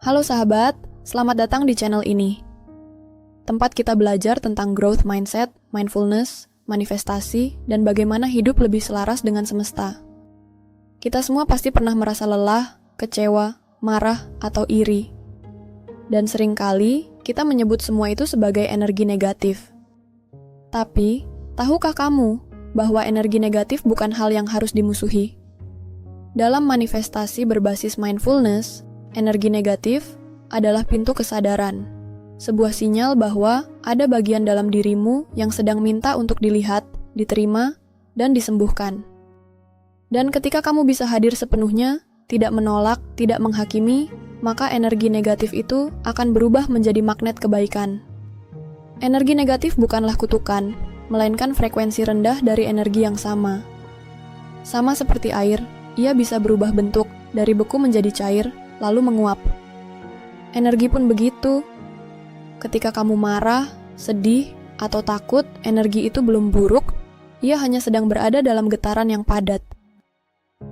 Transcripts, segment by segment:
Halo sahabat, selamat datang di channel ini. Tempat kita belajar tentang growth mindset, mindfulness, manifestasi, dan bagaimana hidup lebih selaras dengan semesta. Kita semua pasti pernah merasa lelah, kecewa, marah, atau iri. Dan seringkali kita menyebut semua itu sebagai energi negatif. Tapi, tahukah kamu bahwa energi negatif bukan hal yang harus dimusuhi? Dalam manifestasi berbasis mindfulness, energi negatif adalah pintu kesadaran, sebuah sinyal bahwa ada bagian dalam dirimu yang sedang minta untuk dilihat, diterima, dan disembuhkan. Dan ketika kamu bisa hadir sepenuhnya, tidak menolak, tidak menghakimi, maka energi negatif itu akan berubah menjadi magnet kebaikan. Energi negatif bukanlah kutukan, melainkan frekuensi rendah dari energi yang sama. Sama seperti air, ia bisa berubah bentuk dari beku menjadi cair, lalu menguap. Energi pun begitu. Ketika kamu marah, sedih, atau takut, energi itu belum buruk, ia hanya sedang berada dalam getaran yang padat.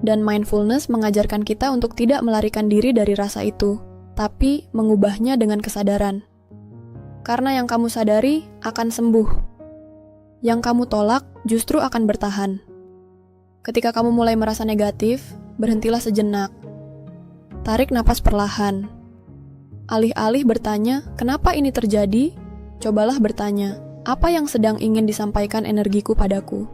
Dan mindfulness mengajarkan kita untuk tidak melarikan diri dari rasa itu, tapi mengubahnya dengan kesadaran. Karena yang kamu sadari akan sembuh. Yang kamu tolak justru akan bertahan. Ketika kamu mulai merasa negatif, berhentilah sejenak. Tarik napas perlahan. Alih-alih bertanya, kenapa ini terjadi? Cobalah bertanya, apa yang sedang ingin disampaikan energiku padaku?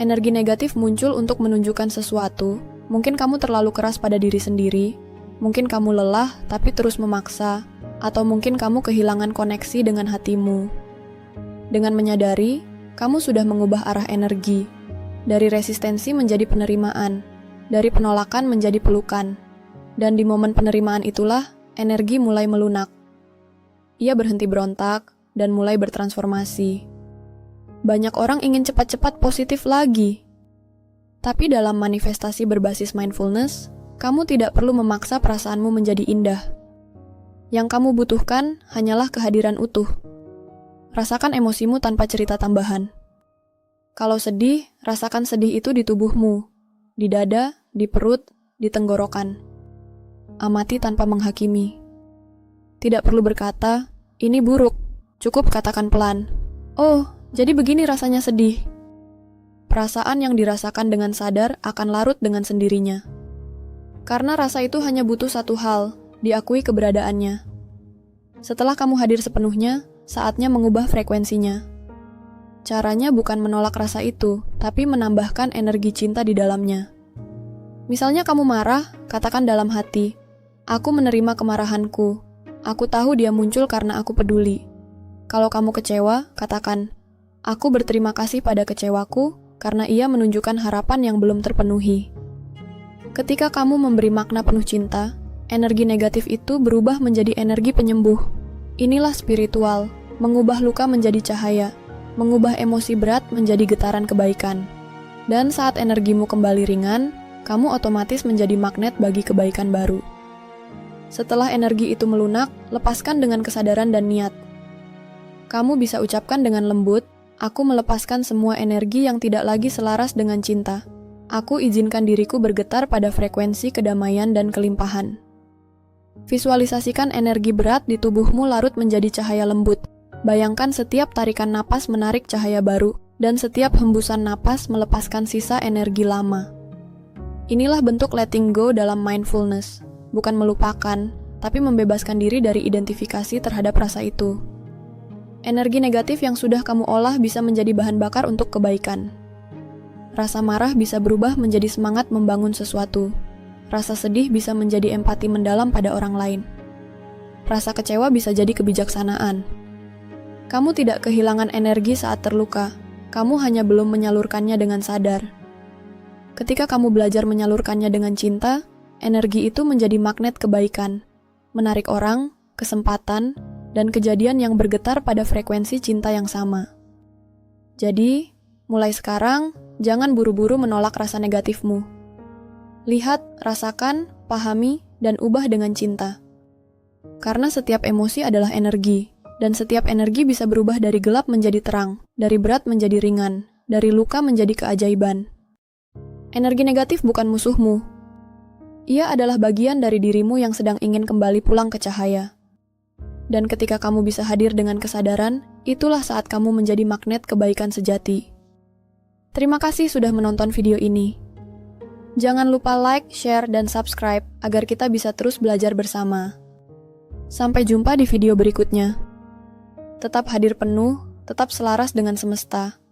Energi negatif muncul untuk menunjukkan sesuatu. Mungkin kamu terlalu keras pada diri sendiri. Mungkin kamu lelah tapi terus memaksa. Atau mungkin kamu kehilangan koneksi dengan hatimu. Dengan menyadari, kamu sudah mengubah arah energi. Dari resistensi menjadi penerimaan. Dari penolakan menjadi pelukan. Dan di momen penerimaan itulah, energi mulai melunak. Ia berhenti berontak dan mulai bertransformasi. Banyak orang ingin cepat-cepat positif lagi. Tapi dalam manifestasi berbasis mindfulness, kamu tidak perlu memaksa perasaanmu menjadi indah. Yang kamu butuhkan hanyalah kehadiran utuh. Rasakan emosimu tanpa cerita tambahan. Kalau sedih, rasakan sedih itu di tubuhmu, di dada, di perut, di tenggorokan. Amati tanpa menghakimi. Tidak perlu berkata, ini buruk. Cukup katakan pelan. Oh, jadi begini rasanya sedih. Perasaan yang dirasakan dengan sadar akan larut dengan sendirinya. Karena rasa itu hanya butuh satu hal, diakui keberadaannya. Setelah kamu hadir sepenuhnya, saatnya mengubah frekuensinya. Caranya bukan menolak rasa itu, tapi menambahkan energi cinta di dalamnya. Misalnya kamu marah, katakan dalam hati, aku menerima kemarahanku. Aku tahu dia muncul karena aku peduli. Kalau kamu kecewa, katakan, aku berterima kasih pada kecewaku karena ia menunjukkan harapan yang belum terpenuhi. Ketika kamu memberi makna penuh cinta, energi negatif itu berubah menjadi energi penyembuh. Inilah spiritual, mengubah luka menjadi cahaya, mengubah emosi berat menjadi getaran kebaikan. Dan saat energimu kembali ringan, kamu otomatis menjadi magnet bagi kebaikan baru. Setelah energi itu melunak, lepaskan dengan kesadaran dan niat. Kamu bisa ucapkan dengan lembut, aku melepaskan semua energi yang tidak lagi selaras dengan cinta. Aku izinkan diriku bergetar pada frekuensi kedamaian dan kelimpahan. Visualisasikan energi berat di tubuhmu larut menjadi cahaya lembut. Bayangkan setiap tarikan napas menarik cahaya baru, dan setiap hembusan napas melepaskan sisa energi lama. Inilah bentuk letting go dalam mindfulness. Bukan melupakan, tapi membebaskan diri dari identifikasi terhadap rasa itu. Energi negatif yang sudah kamu olah bisa menjadi bahan bakar untuk kebaikan. Rasa marah bisa berubah menjadi semangat membangun sesuatu. Rasa sedih bisa menjadi empati mendalam pada orang lain. Rasa kecewa bisa jadi kebijaksanaan. Kamu tidak kehilangan energi saat terluka. Kamu hanya belum menyalurkannya dengan sadar. Ketika kamu belajar menyalurkannya dengan cinta, energi itu menjadi magnet kebaikan, menarik orang, kesempatan, dan kejadian yang bergetar pada frekuensi cinta yang sama. Jadi, mulai sekarang, jangan buru-buru menolak rasa negatifmu. Lihat, rasakan, pahami, dan ubah dengan cinta. Karena setiap emosi adalah energi, dan setiap energi bisa berubah dari gelap menjadi terang, dari berat menjadi ringan, dari luka menjadi keajaiban. Energi negatif bukan musuhmu. Ia adalah bagian dari dirimu yang sedang ingin kembali pulang ke cahaya. Dan ketika kamu bisa hadir dengan kesadaran, itulah saat kamu menjadi magnet kebaikan sejati. Terima kasih sudah menonton video ini. Jangan lupa like, share, dan subscribe agar kita bisa terus belajar bersama. Sampai jumpa di video berikutnya. Tetap hadir penuh, tetap selaras dengan semesta.